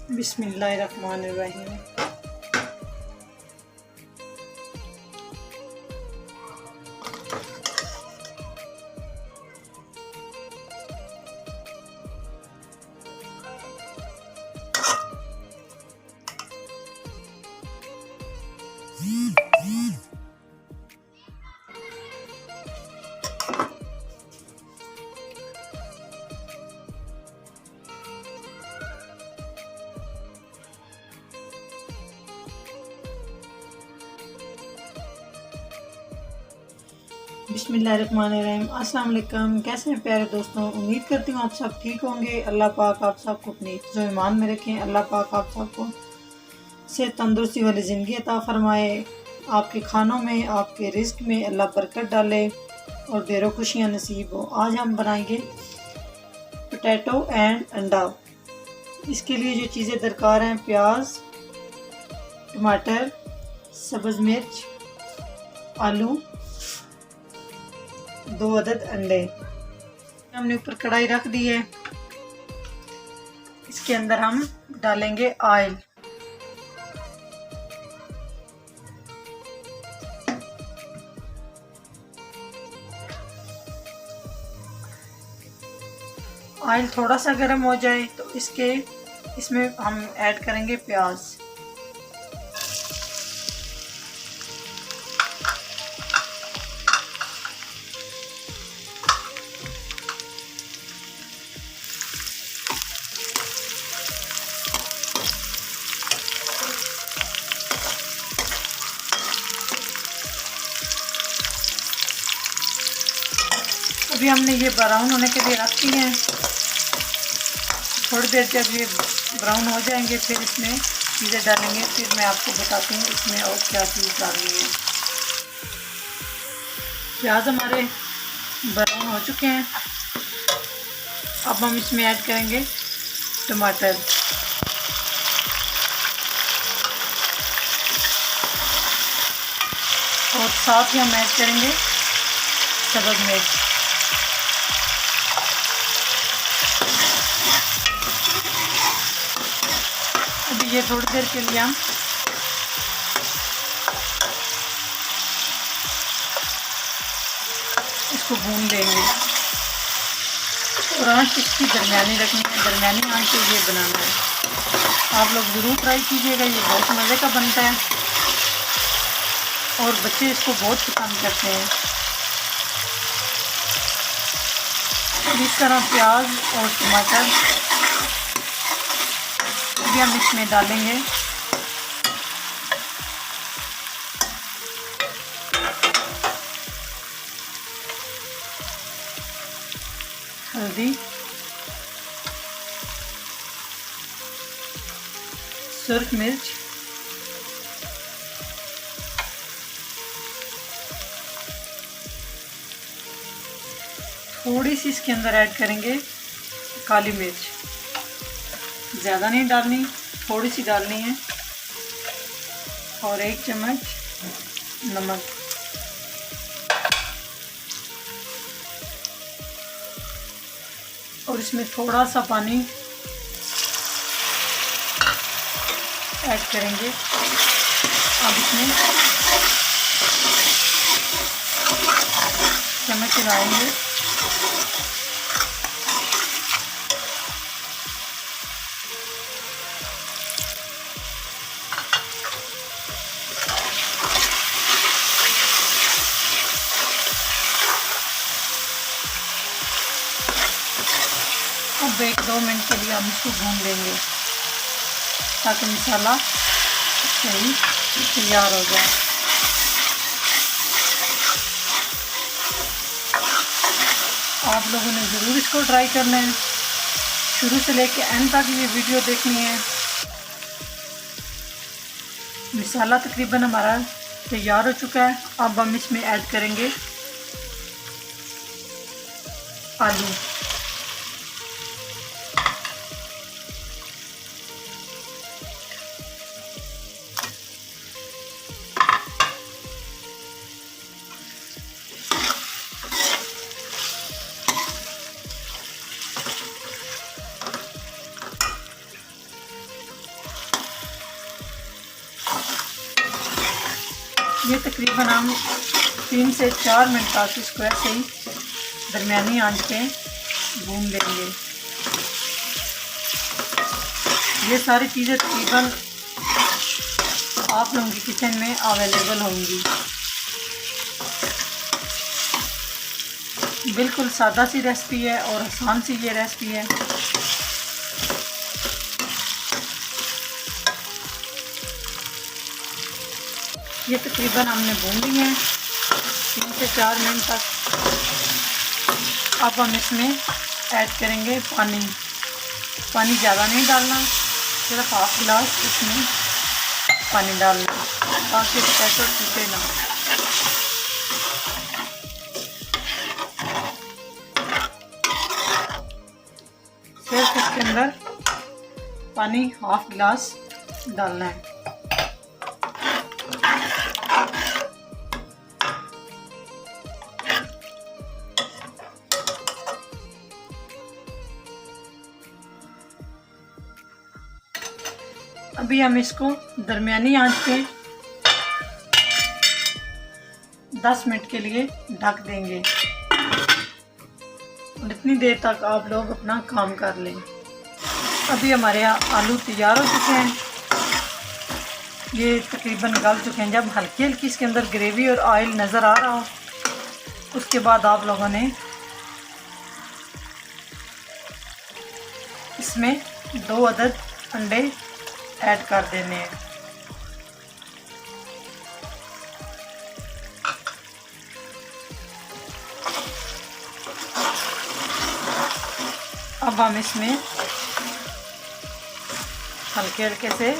बिस्मिल्लाहिर्रहमानिर्रहीम। बिस्मिल्लाहिर्रहमानिर्रहीम। अस्सलाम वालेकुम। कैसे हैं प्यारे दोस्तों, उम्मीद करती हूँ आप सब ठीक होंगे। अल्लाह पाक आप सबको अपनी हिफ्ज़ व ईमान में रखें। अल्लाह पाक आप सबको सेहत तंदुरुस्ती वाली ज़िंदगी अता फरमाए। आपके खानों में, आपके रिस्क में अल्लाह बरकत डाले और ढेरों खुशियाँ नसीब हो। आज हम बनाएंगे पोटैटो एंड अंडा। इसके लिए जो चीज़ें दरकार हैं, प्याज, टमाटर, सब्ज़ मिर्च, आलू, 2 अदद अंडे। हमने ऊपर कढ़ाई रख दी है। इसके अंदर हम डालेंगे ऑयल। ऑयल थोड़ा सा गर्म हो जाए तो इसमें हम ऐड करेंगे प्याज। अभी हमने ये ब्राउन होने के लिए रख दिए हैं। थोड़ी देर जब ये ब्राउन हो जाएंगे फिर इसमें चीज़ें डालेंगे। फिर मैं आपको बताती हूँ इसमें और क्या चीज़ डालनी है। प्याज हमारे ब्राउन हो चुके हैं। अब हम इसमें ऐड करेंगे टमाटर। और साथ ही हम ऐड करेंगे सब्ज़ मिर्च। अभी ये थोड़ी देर के लिए हम इसको भून लेंगे और आंच इसकी दरमियानी रखनी है। दरमियानी आंच पे ये बनाना है। आप लोग ज़रूर ट्राई कीजिएगा, ये बहुत मज़े का बनता है और बच्चे इसको बहुत पसंद करते हैं। इस तरह प्याज और टमाटर भी हम इसमें डालेंगे। हल्दी, सुर्ख मिर्च, थोड़ी सी इसके अंदर ऐड करेंगे काली मिर्च। ज़्यादा नहीं डालनी, थोड़ी सी डालनी है। और 1 चम्मच नमक। और इसमें थोड़ा सा पानी ऐड करेंगे। अब इसमें चम्मच हिलाएंगे। अब 1-2 मिनट के लिए हम इसको भून लेंगे ताकि मसाला सही तैयार हो जाए। आप लोगों ने ज़रूर इसको ट्राई करना है, शुरू से लेके एंड तक ये वीडियो देखनी है। मसाला तकरीबन हमारा तैयार हो चुका है। अब हम इसमें ऐड करेंगे आलू। ये तकरीबन हम 3 से 4 मिनट तक इसको ऐसे ही दरमियानी आंच पे भून लेंगे। ये सारी चीज़ें तकरीबन आप लोगों की किचन में अवेलेबल होंगी। बिल्कुल सादा सी रेसिपी है और आसान सी ये रेसिपी है। ये तकरीबन हमने भून ली है 3 से 4 मिनट तक। अब हम इसमें ऐड करेंगे पानी। पानी ज़्यादा नहीं डालना, सिर्फ हाफ गिलास इसमें पानी डालना ताकि पोटैटो टूटे ना। सिर्फ इसके अंदर पानी हाफ गिलास डालना है। अभी हम इसको दरमियानी आंच पे 10 मिनट के लिए ढक देंगे और इतनी देर तक आप लोग अपना काम कर लें। अभी हमारे आलू तैयार हो चुके हैं, ये तकरीबन गल चुके हैं। जब हल्की हल्की इसके अंदर ग्रेवी और ऑयल नज़र आ रहा हो, उसके बाद आप लोगों ने इसमें 2 अदद अंडे ऐड कर देने हैं। अब हम इसमें हल्के हल्के से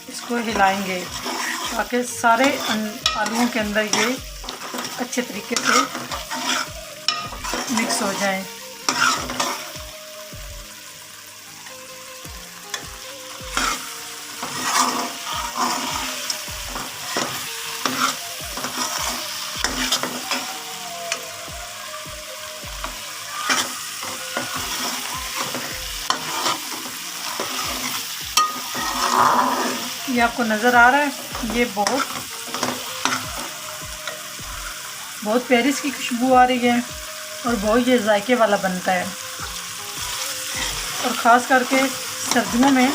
इसको हिलाएंगे ताकि सारे आलूओं के अंदर ये अच्छे तरीके से मिक्स हो जाए। ये आपको नज़र आ रहा है, ये बहुत प्यारी इसकी खुशबू आ रही है और बहुत ये जायके वाला बनता है। और ख़ास करके सर्दियों में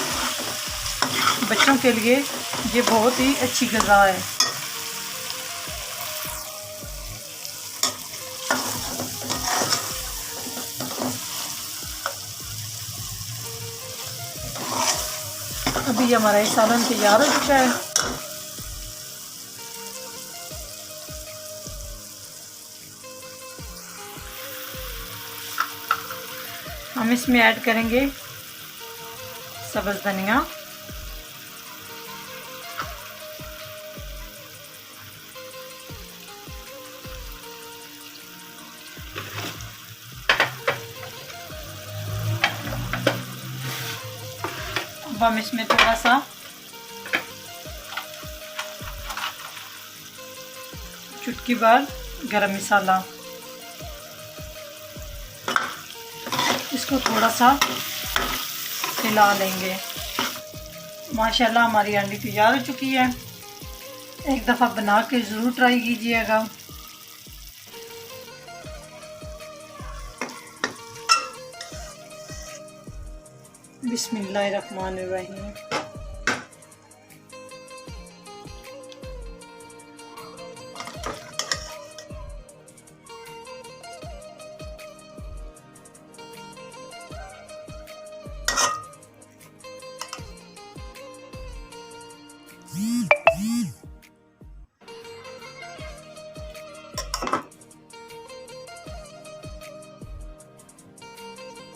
बच्चों के लिए ये बहुत ही अच्छी ग़िज़ा है। अभी हमारा ये सालन तैयार हो चुका है। हम इसमें ऐड करेंगे सब्ज़ धनिया, अब हम इसमें थोड़ा सा चुटकी भर गरम मसाला, इसको थोड़ा सा हिला लेंगे। माशाल्लाह हमारी अंडी तैयार हो चुकी है। एक दफ़ा बना के ज़रूर ट्राई कीजिएगा। बिस्मिल्लाहिर्रहमानिर्रहीम।